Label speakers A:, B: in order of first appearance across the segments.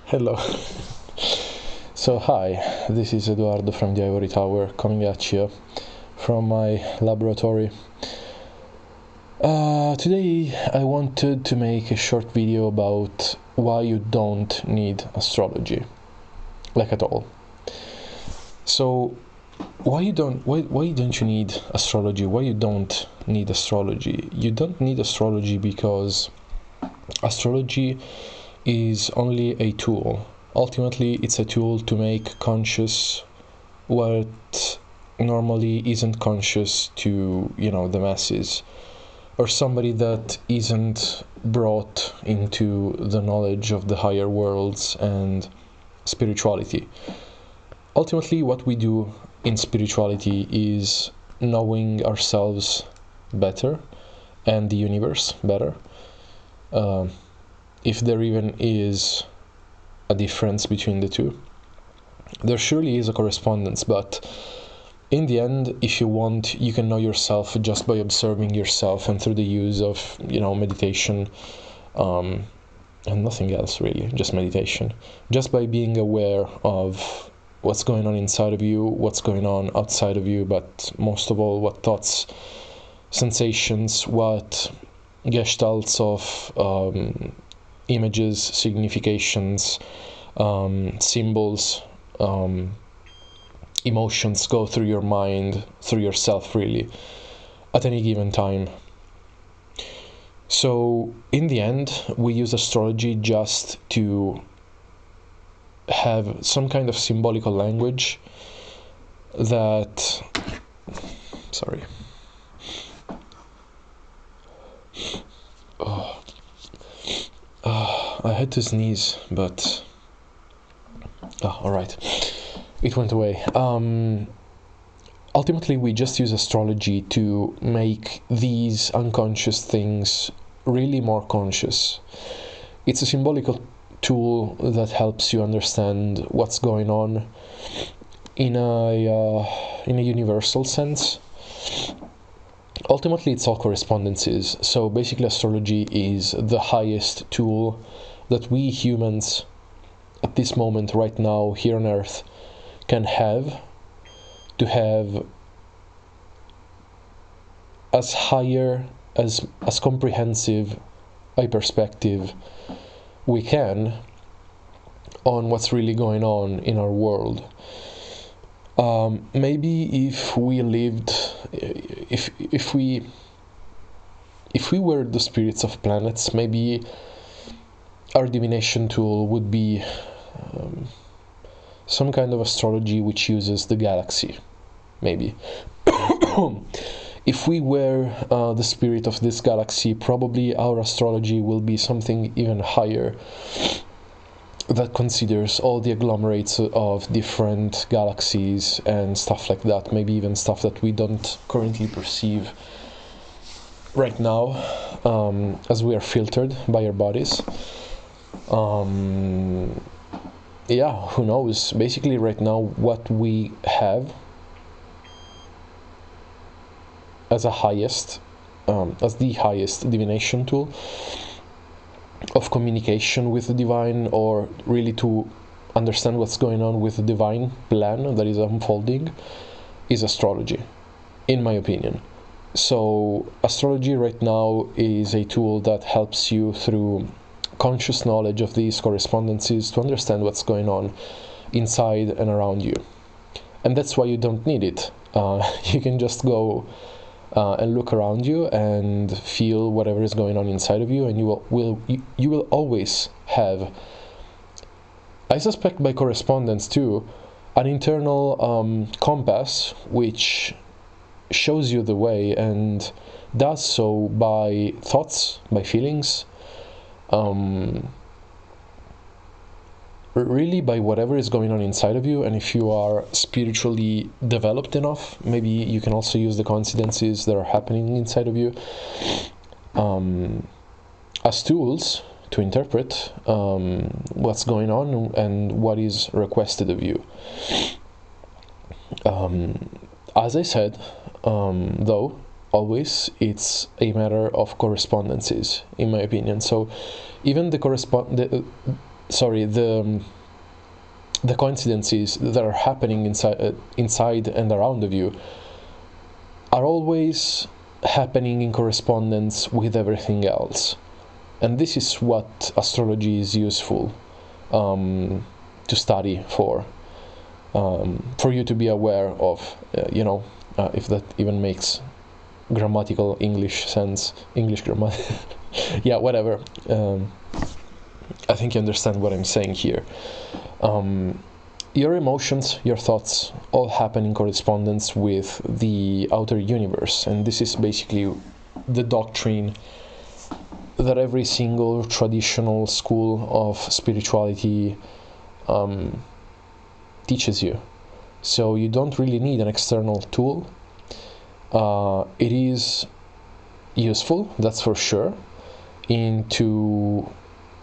A: Hello. So hi, this is Eduardo from the Ivory Tower coming at you from my laboratory. Today I wanted to make a short video about why you don't need astrology, like at all. So why don't you need astrology? Why you don't need astrology? You don't need astrology because astrology is only a tool. Ultimately, it's a tool to make conscious what normally isn't conscious to, the masses, or somebody that isn't brought into the knowledge of the higher worlds and spirituality. Ultimately, what we do in spirituality is knowing ourselves better and the universe better. If there even is a difference between the two. There surely is a correspondence, but in the end, if you want, you can know yourself just by observing yourself and through the use of, meditation, and nothing else really, just meditation. Just by being aware of what's going on inside of you, what's going on outside of you, but most of all, what thoughts, sensations, what gestalts of images, significations, symbols, emotions go through your mind, through yourself really, at any given time. So in the end, we use astrology just to have some kind of symbolical language that, sorry. I had to sneeze, but alright, it went away. Ultimately, we just use astrology to make these unconscious things really more conscious. It's a symbolical tool that helps you understand what's going on in a universal sense. Ultimately, it's all correspondences. So basically, astrology is the highest tool that we humans at this moment right now here on Earth can have to have as higher, as comprehensive a perspective we can on what's really going on in our world. Maybe if we lived, if we were the spirits of planets, maybe our divination tool would be some kind of astrology which uses the galaxy, maybe. If we were the spirit of this galaxy, probably our astrology will be something even higher that considers all the agglomerates of different galaxies and stuff like that, maybe even stuff that we don't currently perceive right now, as we are filtered by our bodies. Yeah, who knows? Basically, right now, what we have as the highest divination tool of communication with the divine, or really to understand what's going on with the divine plan that is unfolding, is astrology, in my opinion. So astrology right now is a tool that helps you through conscious knowledge of these correspondences to understand what's going on inside and around you. And that's why you don't need it. You can just go and look around you and feel whatever is going on inside of you, and you will always have, I suspect by correspondence too, an internal compass which shows you the way, and does so by thoughts, by feelings, really by whatever is going on inside of you. And if you are spiritually developed enough, maybe you can also use the coincidences that are happening inside of you as tools to interpret what's going on and what is requested of you. As I said, though, always it's a matter of correspondences, in my opinion. So even sorry, the coincidences that are happening inside and around of you are always happening in correspondence with everything else. And this is what astrology is useful to study for you to be aware of, if that even makes grammatical English sense, English grammar. Yeah, whatever. I think you understand what I'm saying here. Your emotions, your thoughts, all happen in correspondence with the outer universe, and this is basically the doctrine that every single traditional school of spirituality teaches you. So you don't really need an external tool. It is useful, that's for sure.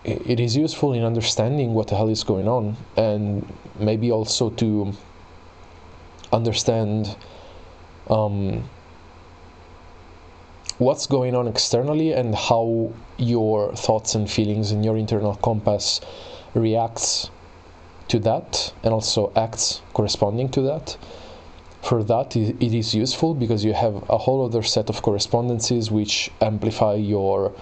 A: It is useful in understanding what the hell is going on, and maybe also to understand what's going on externally and how your thoughts and feelings and your internal compass reacts to that and also acts corresponding to that. For that, it is useful because you have a whole other set of correspondences which amplify your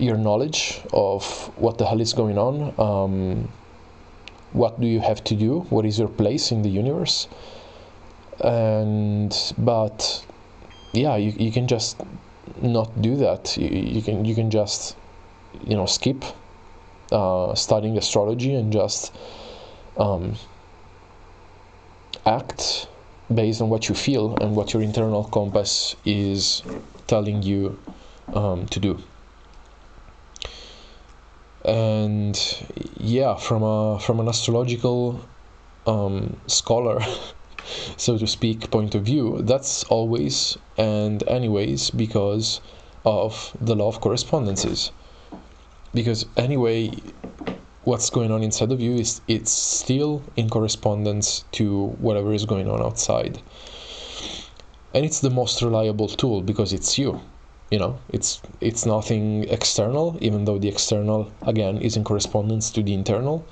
A: knowledge of what the hell is going on, what do you have to do, what is your place in the universe. But yeah, you can just not do that. You can just skip studying astrology and just act based on what you feel and what your internal compass is telling you to do. And yeah, from an astrological scholar, so to speak, point of view, that's always and anyways because of the law of correspondences. Because anyway, what's going on inside of you it's still in correspondence to whatever is going on outside. And it's the most reliable tool because it's you. It's nothing external, even though the external again is in correspondence to the internal,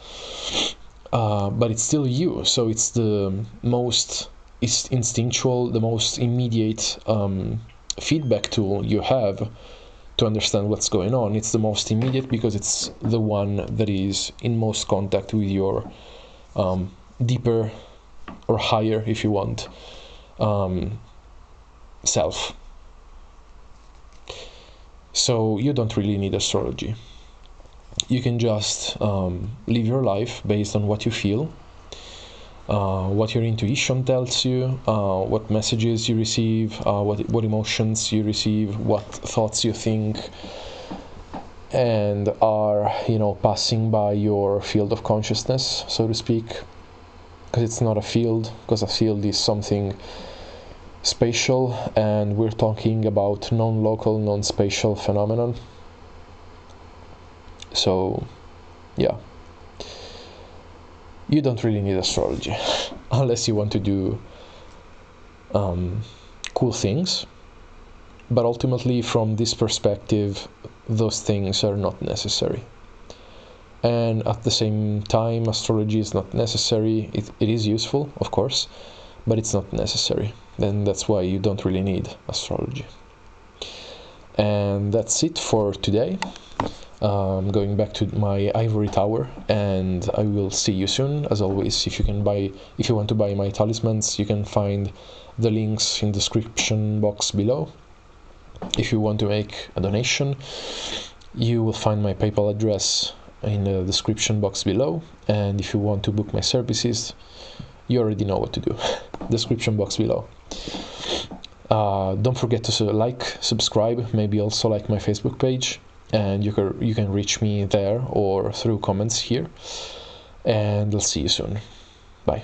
A: but it's still you. So it's the most instinctual, the most immediate feedback tool you have to understand what's going on. It's the most immediate because it's the one that is in most contact with your deeper or higher, if you want, self. So you don't really need astrology. You can just live your life based on what you feel, what your intuition tells you, what messages you receive, what emotions you receive, what thoughts you think, and are passing by your field of consciousness, so to speak. Because it's not a field, because a field is something spatial, and we're talking about non-local, non-spatial phenomenon. So yeah, you don't really need astrology unless you want to do cool things, but ultimately from this perspective those things are not necessary. And at the same time, astrology is not necessary. It is useful, of course, but it's not necessary. Then that's why you don't really need astrology. And that's it for today. Going back to my Ivory Tower, and I will see you soon. As always, if you want to buy my talismans, you can find the links in the description box below. If you want to make a donation, you will find my PayPal address in the description box below. And if you want to book my services, you already know what to do. Description box below. Don't forget to like, subscribe, maybe also like my Facebook page, and you can reach me there or through comments here. And I'll see you soon. Bye.